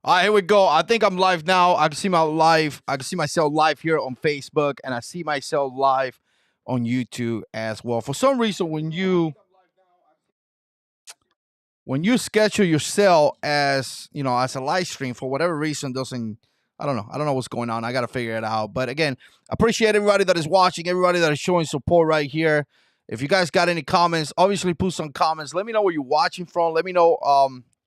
All right, here we go. I think I'm live now. I can see my live. I can see myself live here on Facebook, and I see myself live on YouTube as well. For some reason, when you schedule yourself as as a live stream, for whatever reason, doesn't. I don't know. I don't know what's going on. I got to figure it out. But again, appreciate everybody that is watching, everybody that is showing support right here. If you guys got any comments, obviously put some comments. Let me know where you're watching from. Let me know.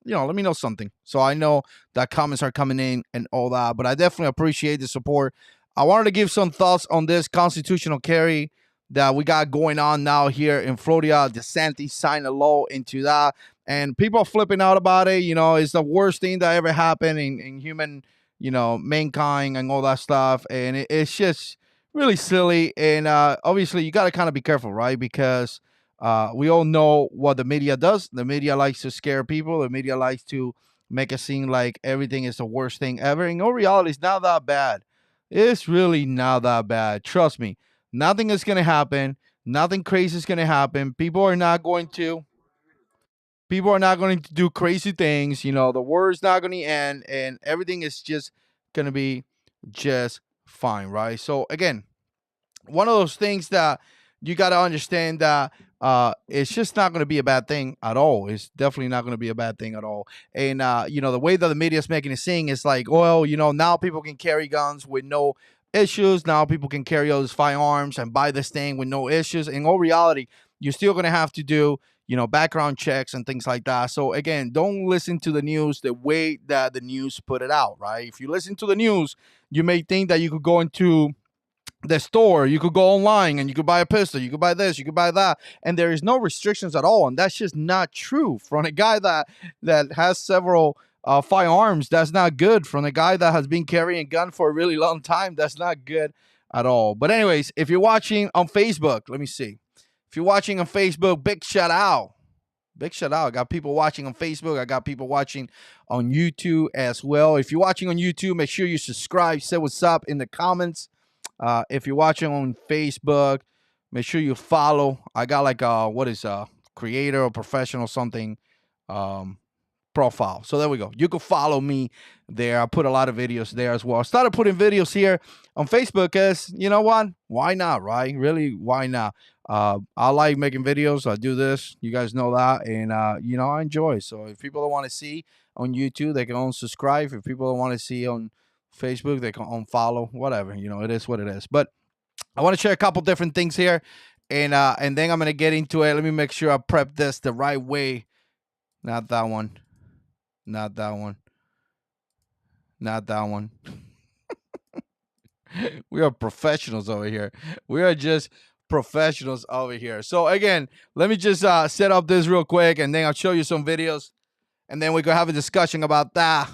Let me know something so I know that comments are coming in and all that. But I definitely appreciate the support. I wanted to give some thoughts on this constitutional carry that we got going on now here in Florida. DeSantis signed a law into that, and people are flipping out about it. It's the worst thing that ever happened in human, mankind and all that stuff. And it's just really silly. And obviously, you got to kind of be careful, right? Because we all know what the media does. The media likes to scare people. The media likes to make it seem like everything is the worst thing ever. In all reality, it's not that bad. It's really not that bad. Trust me. Nothing is going to happen. Nothing crazy is going to happen. People are not going to do crazy things. The war is not going to end, and everything is just going to be just fine, right? So again, one of those things that you got to understand that it's just not going to be a bad thing at all. It's definitely not going to be a bad thing at all. And the way that the media is making it seem is like, well, now people can carry guns with no issues. Now people can carry all these firearms and buy this thing with no issues. In all reality, you're still going to have to do background checks and things like that. So again, don't listen to the news the way that the news put it out, right? If you listen to the news, you may think that you could go into the store, you could go online and you could buy a pistol, you could buy this, you could buy that, and there is no restrictions at all. And that's just not true. From a guy that has several firearms, that's not good. From a guy that has been carrying a gun for a really long time, that's not good at all. But anyways, if you're watching on Facebook, let me see. If you're watching on Facebook, big shout out. Big shout out. I got people watching on Facebook. I got people watching on YouTube as well. If you're watching on YouTube, make sure you subscribe. Say what's up in the comments. If you're watching on Facebook, make sure you follow. I got like creator or professional something profile. So there we go. You can follow me there. I put a lot of videos there as well. I started putting videos here on Facebook because you know what? Why not, right? Really, why not? I like making videos. I do this. You guys know that. And, I enjoy. So if people don't want to see on YouTube, they can unsubscribe. If people don't want to see on Facebook, they can unfollow, whatever. It is what it is. But I want to share a couple different things here. And then I'm going to get into it. Let me make sure I prep this the right way. Not that one. Not that one. Not that one. We are professionals over here. We are just professionals over here. So again, let me just set up this real quick, and then I'll show you some videos, and then we can have a discussion about that.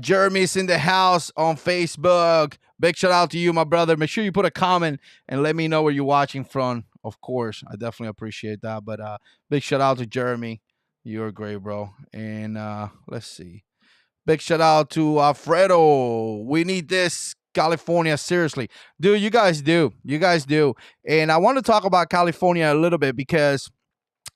Jeremy's in the house on Facebook. Big shout out to you, my brother. Make sure you put a comment and let me know where you're watching from. Of course, I definitely appreciate that. But big shout out to Jeremy. You're great, bro. And let's see. Big shout out to Alfredo. We need this California, seriously. Dude, you guys do. You guys do. And I want to talk about California a little bit because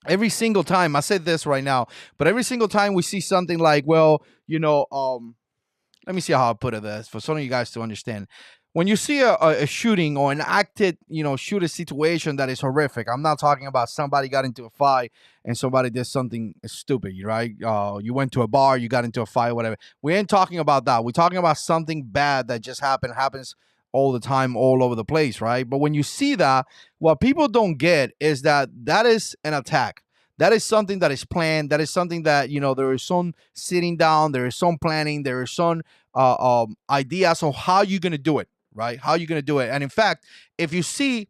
every single time, I said this right now, but every single time we see something like, well, let me see how I put it this for some of you guys to understand. When you see a shooting or an acted, shooter situation that is horrific, I'm not talking about somebody got into a fight and somebody did something stupid, right? You went to a bar, you got into a fight, whatever. We ain't talking about that. We're talking about something bad that just happens all the time, all over the place, right? But when you see that, what people don't get is that is an attack. That is something that is planned. That is something that, there is some sitting down, there is some planning, there is some ideas on how you're going to do it, right? How you're going to do it. And in fact, if you see,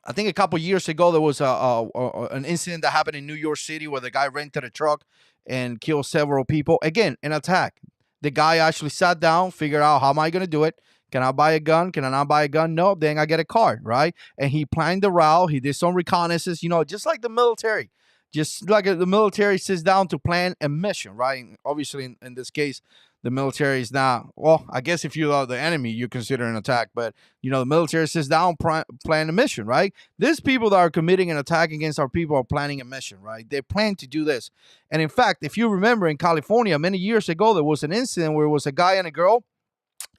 I think a couple years ago, there was an incident that happened in New York City where the guy rented a truck and killed several people. Again, an attack. The guy actually sat down, figured out, how am I going to do it? Can I buy a gun? Can I not buy a gun? No, then I get a car, right? And he planned the route. He did some reconnaissance, just like the military. just like the military sits down to plan a mission, right? And obviously, in this case, the military is not, well, I guess if you are the enemy, you consider an attack, but the military sits down, plan a mission, right? These people that are committing an attack against our people are planning a mission, right? They plan to do this. And in fact, if you remember, in California many years ago, there was an incident where it was a guy and a girl,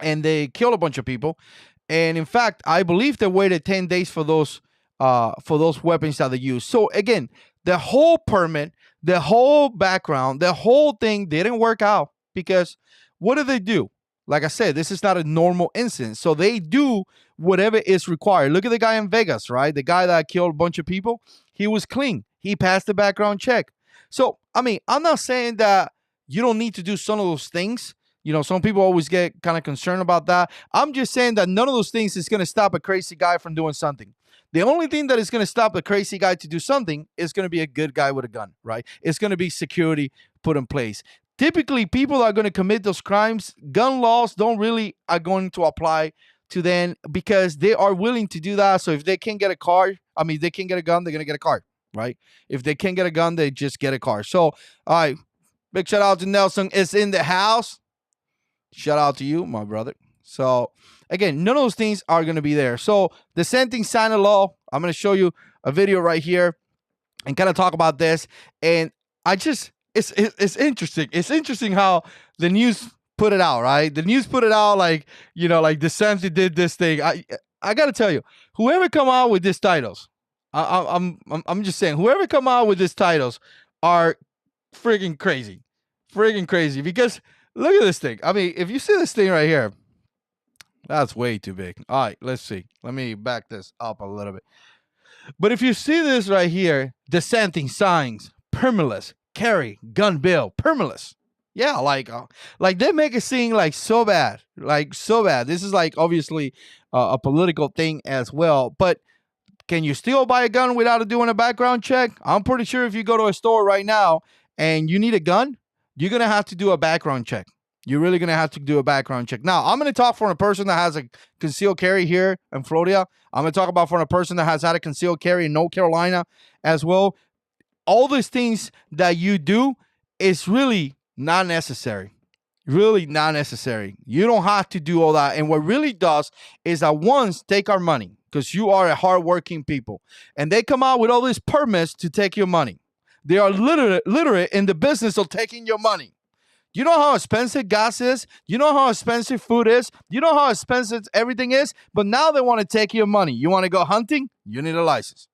and they killed a bunch of people. And in fact, I believe they waited 10 days for those weapons that they used. So again, the whole permit, the whole background, the whole thing didn't work out because what do they do? Like I said, this is not a normal incident. So they do whatever is required. Look at the guy in Vegas, right? The guy that killed a bunch of people. He was clean. He passed the background check. So, I mean, I'm not saying that you don't need to do some of those things. Some people always get kind of concerned about that. I'm just saying that none of those things is going to stop a crazy guy from doing something. The only thing that is going to stop a crazy guy to do something is going to be a good guy with a gun, right? It's going to be security put in place. Typically, people that are going to commit those crimes, gun laws are going to apply to them because they are willing to do that. So if they can't get a car, they can't get a gun, they're going to get a car, right? If they can't get a gun, they just get a car. So, all right, big shout out to Nelson. It's in the house. Shout out to you, my brother. So, again, none of those things are going to be there. So, the sentencing sign of law, I'm going to show you a video right here and kind of talk about this. And it's interesting. It's interesting how the news put it out, right? The news put it out like DeSantis did this thing. I got to tell you, whoever come out with these titles, I'm just saying, whoever come out with these titles are freaking crazy. Because look at this thing. If you see this thing right here, that's way too big. All right, let's see. Let me back this up a little bit. But if you see this right here, dissenting signs, permitless, carry, gun bill, permitless. Yeah, like they make it seem like so bad. This is like obviously a political thing as well. But can you still buy a gun without doing a background check? I'm pretty sure if you go to a store right now and you need a gun, you're going to have to do a background check. You're really going to have to do a background check. Now, I'm going to talk from a person that has a concealed carry here in Florida. I'm going to talk about from a person that has had a concealed carry in North Carolina as well. All these things that you do is really not necessary. Really not necessary. You don't have to do all that. And what really does is that once take our money, because you are a hardworking people, and they come out with all these permits to take your money. They are literally in the business of taking your money. You know how expensive gas is? You know how expensive food is? You know how expensive everything is? But now they want to take your money. You want to go hunting? You need a license.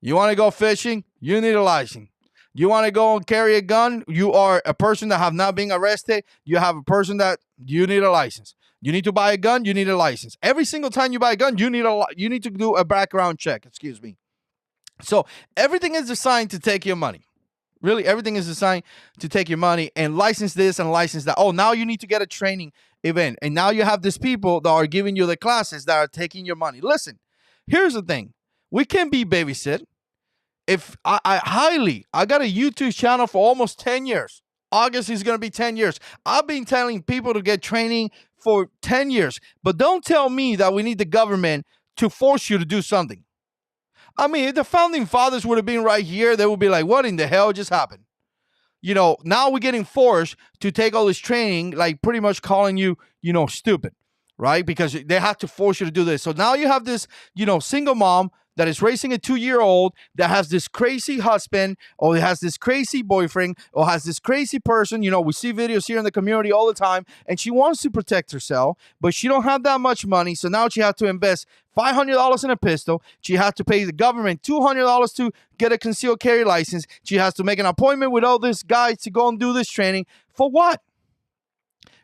You want to go fishing? You need a license. You want to go and carry a gun? You are a person that have not been arrested. You have a person that you need a license. You need to buy a gun? You need a license. Every single time you buy a gun, you need to do a background check. Excuse me. So everything is designed to take your money. Really, everything is designed to take your money and license this and license that. Oh, now you need to get a training event. And now you have these people that are giving you the classes that are taking your money. Listen, here's the thing. We can be babysit. If I got a YouTube channel for almost 10 years. August is going to be 10 years. I've been telling people to get training for 10 years. But don't tell me that we need the government to force you to do something. If the founding fathers would have been right here, they would be like, what in the hell just happened? Now we're getting forced to take all this training, like pretty much calling you, stupid, right? Because they have to force you to do this. So now you have this, single mom that is raising a 2-year-old that has this crazy husband or has this crazy boyfriend or has this crazy person. We see videos here in the community all the time, and she wants to protect herself, but she don't have that much money. So now she has to invest $500 in a pistol. She has to pay the government $200 to get a concealed carry license. She has to make an appointment with all these guys to go and do this training. For what?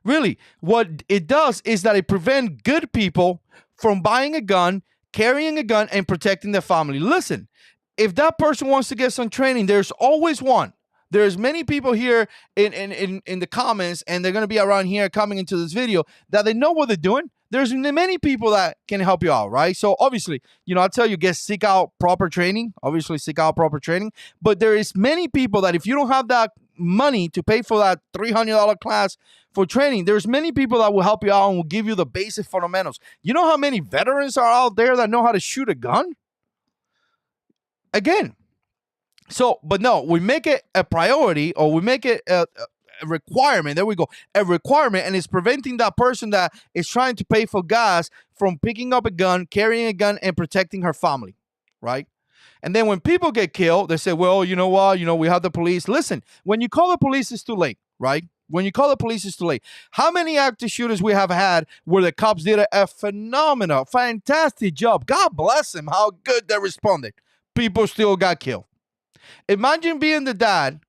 Really, what it does is that it prevents good people from buying a gun, carrying a gun, and protecting their family. Listen, if that person wants to get some training, there's always one. There's many people here in the comments, and they're going to be around here coming into this video, that they know what they're doing. There's many people that can help you out, right? So obviously, I tell you, seek out proper training. Obviously, seek out proper training. But there is many people that if you don't have that money to pay for that $300 class for training, there's many people that will help you out and will give you the basic fundamentals. You know how many veterans are out there that know how to shoot a gun? Again, So, but no, we make it a priority, or we make it a requirement. There we go, a requirement, and it's preventing that person that is trying to pay for gas from picking up a gun, carrying a gun, and protecting her family, right? And then when people get killed, they say, well, you know what? We have the police. Listen, when you call the police, it's too late, right? When you call the police, it's too late. How many active shooters we have had where the cops did a phenomenal, fantastic job? God bless them, how good they responded. People still got killed. Imagine being the dad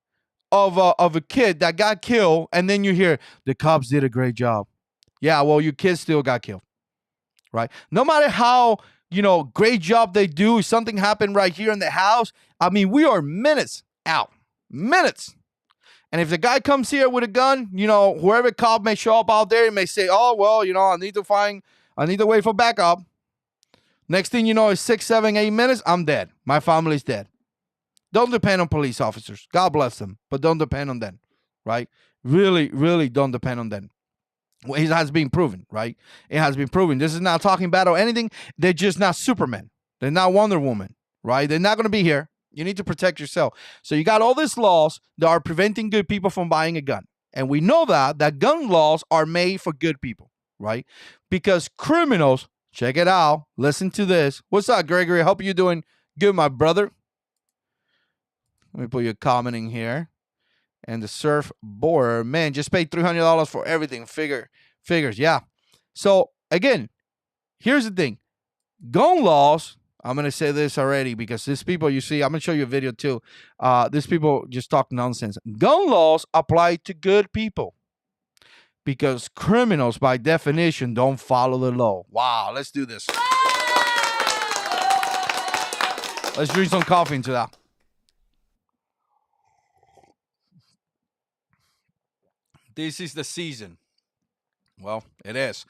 of a kid that got killed, and then you hear the cops did a great job. Yeah, well, your kid still got killed, right? No matter how great job they do, something happened right here in the house. I mean, we are minutes out, minutes. And if the guy comes here with a gun, whoever cop may show up out there and may say, oh, well, I need to wait for backup. Next thing you know, it's 6, 7, 8 minutes. I'm dead. My family's dead. Don't depend on police officers. God bless them, but don't depend on them, right? Really, really don't depend on them. Well, it has been proven, right? It has been proven. This is not talking bad or anything. They're just not Superman. They're not Wonder Woman, right? They're not going to be here. You need to protect yourself. So you got all these laws that are preventing good people from buying a gun. And we know that gun laws are made for good people, right? Because criminals, check it out. Listen to this. What's up, Gregory? I hope you're doing good, my brother. Let me put your comment in here. And the surfboard, man, just paid $300 for everything. Figures, yeah. So again, here's the thing. Gun laws, I'm going to say this already because these people, you see, I'm going to show you a video too. These people just talk nonsense. Gun laws apply to good people because criminals, by definition, don't follow the law. Wow, let's do this. Let's drink some coffee into that. This is the season. Well, it is.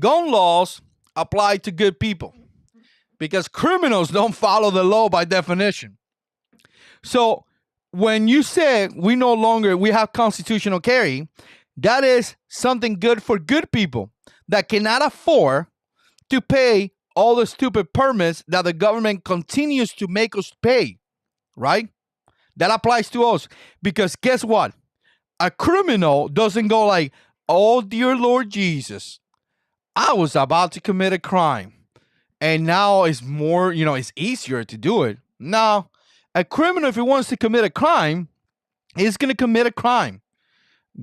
Gun laws apply to good people because criminals don't follow the law by definition. So when you say we have constitutional carry, that is something good for good people that cannot afford to pay all the stupid permits that the government continues to make us pay, right? That applies to us because guess what? A criminal doesn't go like, oh, dear Lord Jesus, I was about to commit a crime. And now it's more, it's easier to do it. No, a criminal, if he wants to commit a crime, is going to commit a crime.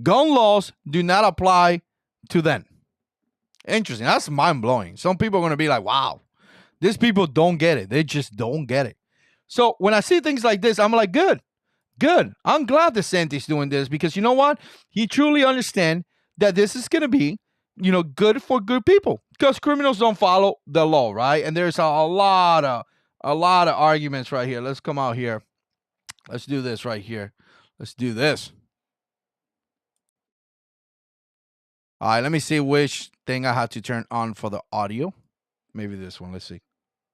Gun laws do not apply to them. Interesting. That's mind-blowing. Some people are going to be like, wow, these people don't get it. They just don't get it. So when I see things like this, I'm like, good. I'm glad DeSantis doing this because you know what? He truly understands that this is going to be, good for good people because criminals don't follow the law, right? And there's a lot of arguments right here. Let's come out here. Let's do this right here. Let's do this. All right, let me see which thing I have to turn on for the audio. Maybe this one. Let's see.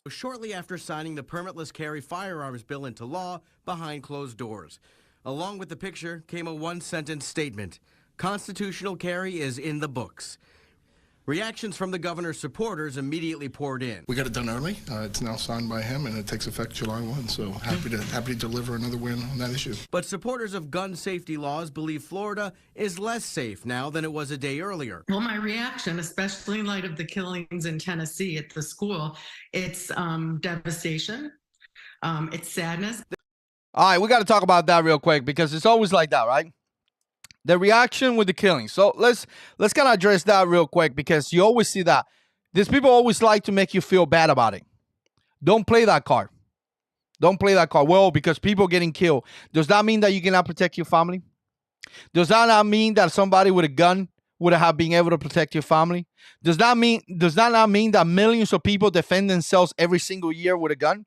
Shortly after signing the permitless carry firearms bill into law behind closed doors. Along with the picture came a one-sentence statement. Constitutional carry is in the books. Reactions from the governor's supporters immediately poured in. We got it done early. It's now signed by him, and it takes effect July 1. So happy to deliver another win on that issue. But supporters of gun safety laws believe Florida is less safe now than it was a day earlier. Well, my reaction, especially in light of the killings in Tennessee at the school, it's devastation. It's sadness. All right, we got to talk about that real quick because it's always like that, right? The reaction with the killing. So let's kind of address that real quick because you always see that. These people always like to make you feel bad about it. Don't play that card. Don't play that card. Well, because people getting killed. Does that mean that you cannot protect your family? Does that not mean that somebody with a gun would have been able to protect your family? Does that not mean that millions of people defend themselves every single year with a gun?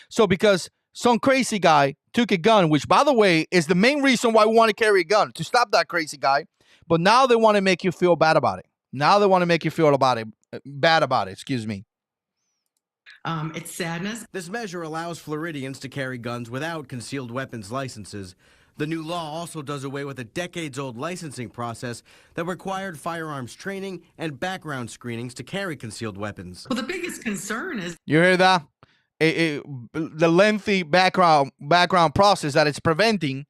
So because some crazy guy took a gun, which, by the way, is the main reason why we want to carry a gun, to stop that crazy guy. But now they want to make you feel bad about it. Now they want to make you feel bad about it. Excuse me. It's sadness. This measure allows Floridians to carry guns without concealed weapons licenses. The new law also does away with a decades-old licensing process that required firearms training and background screenings to carry concealed weapons. Well, the biggest concern is... You hear that? the lengthy background process that is preventing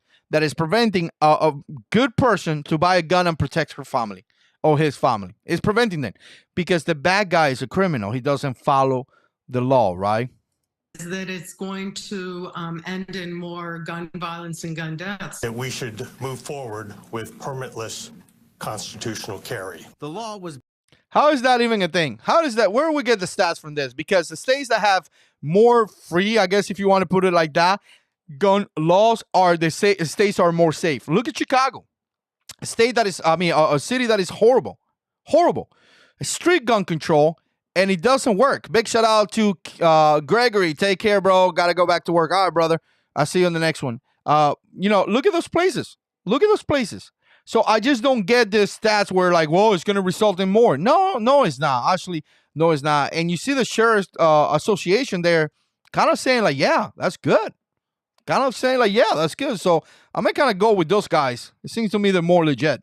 a good person to buy a gun and protect her family or his family. It's preventing them because the bad guy is a criminal. He doesn't follow the law, right? Is that it's going to end in more gun violence and gun deaths. That we should move forward with permitless constitutional carry. The law was. How is that even a thing? How does that, where do we get the stats from this? Because the states that have more free, I guess if you want to put it like that, gun laws are the states are more safe. Look at Chicago, a state that is, a city that is horrible, a strict gun control, and it doesn't work. Big shout out to Gregory. Take care, bro. Got to go back to work. All right, brother. I'll see you on the next one. Look at those places. So I just don't get this stats where like, whoa, it's going to result in more. No, it's not. Actually, no, it's not. And you see the Sheriff's Association there kind of saying like, yeah, that's good. So I'm going to kind of go with those guys. It seems to me they're more legit.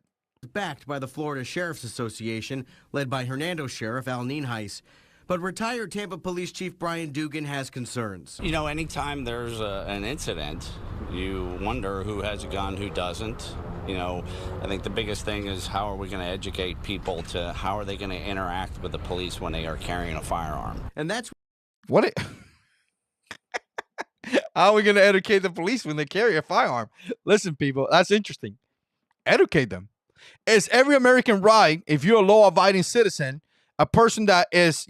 Backed by the Florida Sheriff's Association, led by Hernando Sheriff Al Nienhuis. But retired Tampa Police Chief Brian Dugan has concerns. You know, anytime there's an incident, you wonder who has a gun, who doesn't. You know, I think the biggest thing is how are we going to educate people to how are they going to interact with the police when they are carrying a firearm? And that's what how are we going to educate the police when they carry a firearm? Listen, people, that's interesting. Educate them. It's every American right, if you're a law-abiding citizen, a person that is,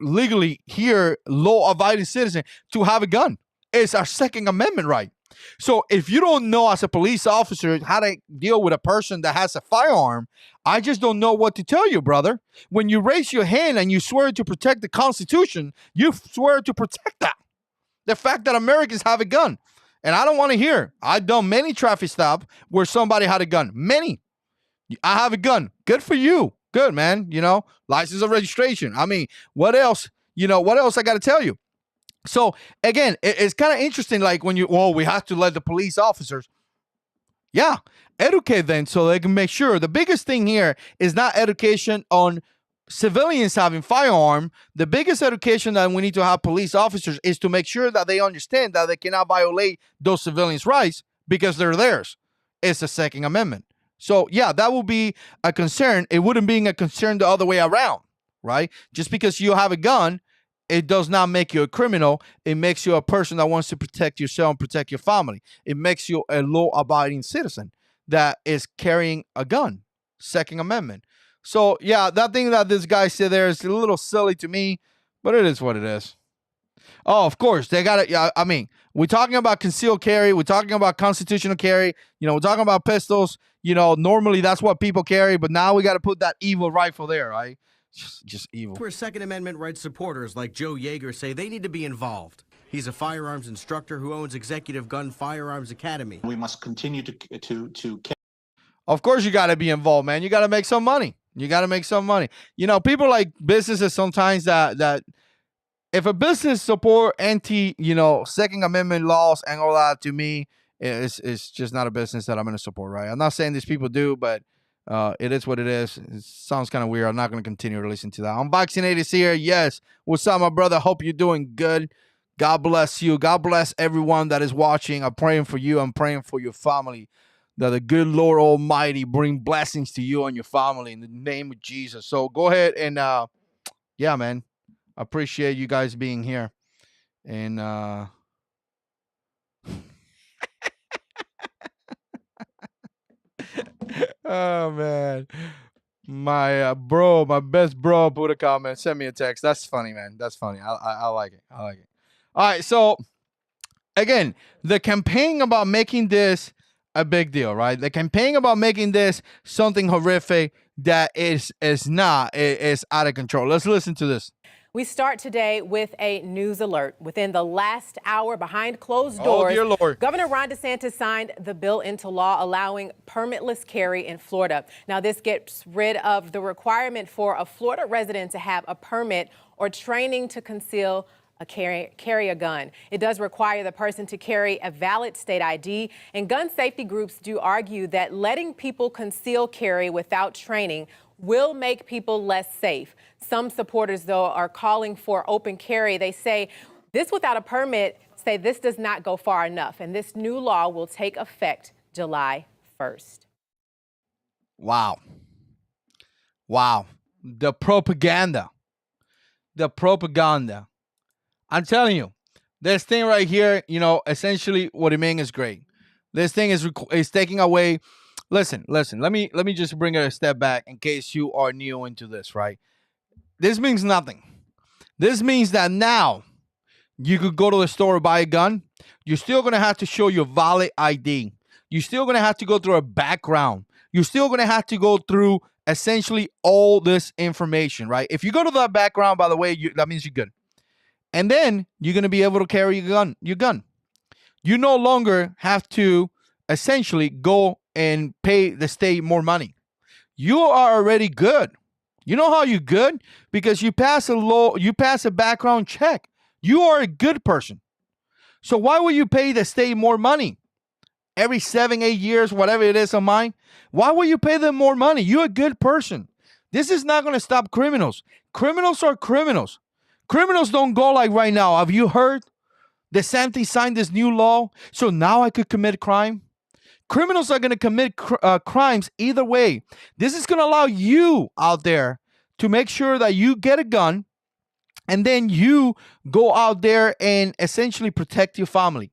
legally here, law-abiding citizen, to have a gun. It's our Second Amendment right. So if you don't know as a police officer how to deal with a person that has a firearm, I just don't know what to tell you, brother. When you raise your hand and you swear to protect the Constitution, you swear to protect that. The fact that Americans have a gun. And I don't want to hear. I've done many traffic stops where somebody had a gun. Many. I have a gun. Good for you. Good, man. License of registration. I mean, what else? What else I got to tell you? So, again, it's kind of interesting, like when we have to let the police officers, educate them so they can make sure. The biggest thing here is not education on civilians having firearm. The biggest education that we need to have police officers is to make sure that they understand that they cannot violate those civilians' rights because they're theirs. It's the Second Amendment. So, that will be a concern. It wouldn't be a concern the other way around, right? Just because you have a gun, it does not make you a criminal. It makes you a person that wants to protect yourself and protect your family. It makes you a law-abiding citizen that is carrying a gun. Second Amendment. So, that thing that this guy said there is a little silly to me, but it is what it is. Oh, of course. They got it. We're talking about concealed carry. We're talking about constitutional carry. We're talking about pistols. Normally that's what people carry, but now we got to put that evil rifle there, right? Just evil. Where Second Amendment rights supporters like Joe Yeager say they need to be involved. He's a firearms instructor who owns Executive Gun Firearms Academy. We must continue to. Of course, you got to be involved, man. You got to make some money. People like businesses sometimes that if a business support anti, Second Amendment laws and all that, to me, it's just not a business that I'm going to support, right? I'm not saying these people do, but it is what it is. It sounds kind of weird. I'm not going to continue to listen to that. Unvaccinated is here. Yes. What's up, my brother? Hope you're doing good. God bless you. God bless everyone that is watching. I'm praying for you. I'm praying for your family. That the good Lord Almighty bring blessings to you and your family in the name of Jesus. So go ahead and, man, I appreciate you guys being here. And, oh, man. My best bro put a comment. Send me a text. That's funny, man. That's funny. I like it. All right. So, again, the campaign about making this a big deal, right? The campaign about making this something horrific that is not. It's out of control. Let's listen to this. We start today with a news alert. Within the last hour, behind closed doors, dear Lord. Governor Ron DeSantis signed the bill into law allowing permitless carry in Florida. Now, this gets rid of the requirement for a Florida resident to have a permit or training to carry a gun. It does require the person to carry a valid state ID, and gun safety groups do argue that letting people conceal carry without training will make people less safe. Some supporters, though, are calling for open carry. They say This without a permit say this does not go far enough, and this new law will take effect July 1st. Wow. Wow. The propaganda. The propaganda. I'm telling you, this thing right here, essentially what it means is great. This thing is taking away. Listen. Let me just bring it a step back in case you are new into this, right? This means nothing. This means that now you could go to the store and buy a gun. You're still going to have to show your valid ID. You're still going to have to go through a background. You're still going to have to go through essentially all this information, right? If you go to that background, by the way, that means you're good. And then you're going to be able to carry your gun. You no longer have to essentially go and pay the state more money. You are already good. You know how you're good? Because you pass a background check. You are a good person. So why would you pay the state more money? Every 7-8 years, whatever it is on mine, why would you pay them more money? You're a good person. This is not going to stop criminals. Criminals are criminals. Criminals don't go like right now. Have you heard? DeSantis signed this new law, so now I could commit crime. Criminals are going to commit crimes either way. This is going to allow you out there to make sure that you get a gun and then you go out there and essentially protect your family.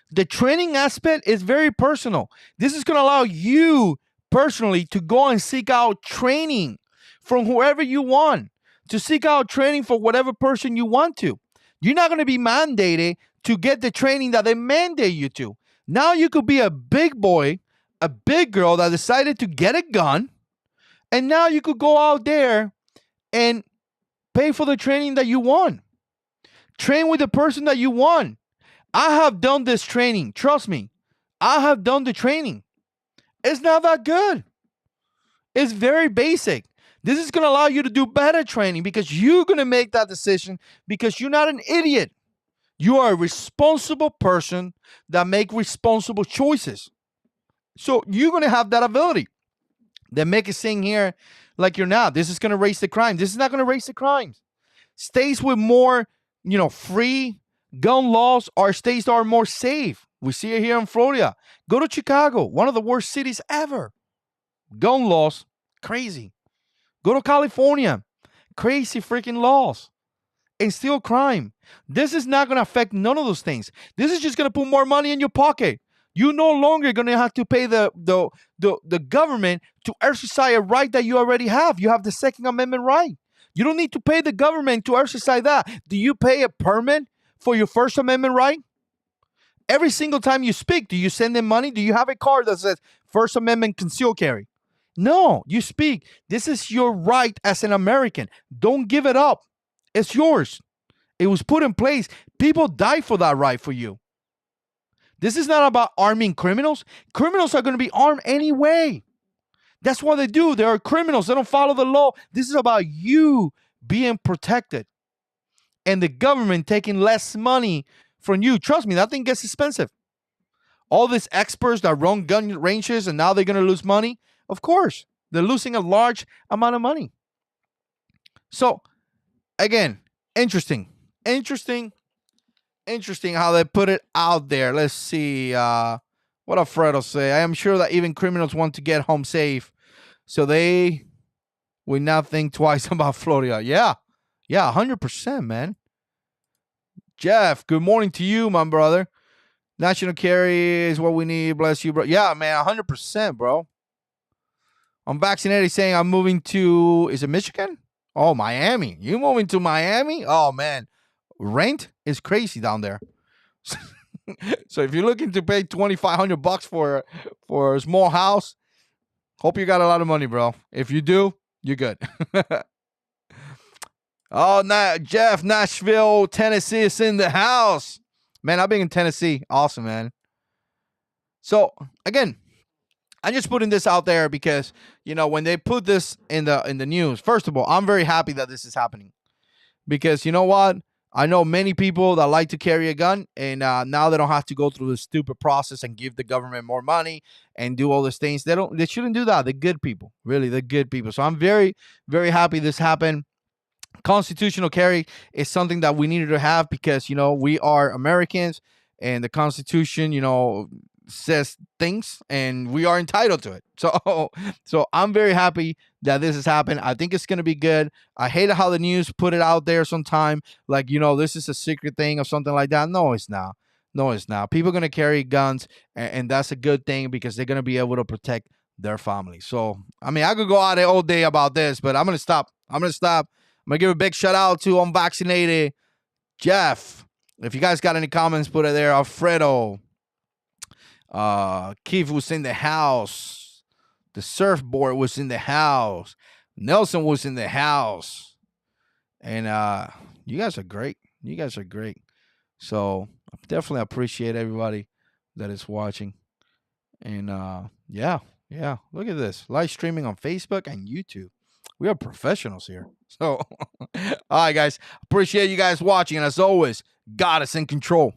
The training aspect is very personal. This is going to allow you personally to go and seek out training from whoever you want, to seek out training for whatever person you want to. You're not going to be mandated to get the training that they mandate you to. Now you could be a big boy, a big girl that decided to get a gun, and now you could go out there and pay for the training that you want. Train with the person that you want. I have done this training. Trust me. I have done the training. It's not that good. It's very basic. This is going to allow you to do better training because you're going to make that decision because you're not an idiot. You are a responsible person that make responsible choices. So you're going to have that ability. They make it sing here like you're not. This is going to raise the crime. This is not going to raise the crimes. States with more, free gun laws are states that are more safe. We see it here in Florida. Go to Chicago, one of the worst cities ever. Gun laws, crazy. Go to California, crazy freaking laws. And still crime. This is not going to affect none of those things. This is just going to put more money in your pocket. You're no longer going to have to pay the government to exercise a right that you already have. You have the Second Amendment right. You don't need to pay the government to exercise that. Do you pay a permit for your First Amendment right? Every single time you speak, do you send them money? Do you have a card that says First Amendment concealed carry? No, you speak. This is your right as an American. Don't give it up. It's yours. It was put in place. People died for that right for you. This is not about arming criminals. Criminals are going to be armed anyway. That's what they do. They are criminals. They don't follow the law. This is about you being protected and the government taking less money from you. Trust me, that thing gets expensive. All these experts that run gun ranges and now they're going to lose money. Of course, they're losing a large amount of money. So, again, interesting how they put it out there. Let's see what Alfredo say. I am sure that even criminals want to get home safe, so they will not think twice about Florida. Yeah, 100%, man. Jeff, good morning to you, my brother. National carry is what we need. Bless you, bro. Yeah, man, 100%, bro. I'm vaccinated saying I'm moving to, is it Michigan? Oh, Miami. You moving to Miami? Oh, man. Rent is crazy down there. So if you're looking to pay $2,500 for a small house, hope you got a lot of money, bro. If you do, you're good. Oh, Jeff, Nashville, Tennessee is in the house. Man, I've been in Tennessee. Awesome, man. So, again, I'm just putting this out there because, when they put this in the news, first of all, I'm very happy that this is happening. Because you know what? I know many people that like to carry a gun, and now they don't have to go through this stupid process and give the government more money and do all these things. They shouldn't do that. They're good people. Really, they're good people. So I'm very, very happy this happened. constitutional carry is something that we needed to have because, you know, we are Americans and the Constitution, you know, says things and we are entitled to it. So I'm very happy that this has happened. I think it's going to be good. I hate how the news put it out there sometime like, you know, this is a secret thing or something like that. No, it's not. No, it's not. People are going to carry guns, and that's a good thing because they're going to be able to protect their family. So, I mean, I could go out all day about this, but I'm going to stop. I'm going to give a big shout out to Unvaccinated Jeff. If you guys got any comments, put it there. Alfredo. Keith was in the house. The surfboard was in the house. Nelson was in the house. And you guys are great. You guys are great. So I definitely appreciate everybody that is watching. And yeah. Look at this. Live streaming on Facebook and YouTube. We are professionals here. So, all right, guys. Appreciate you guys watching. And as always, God is in control.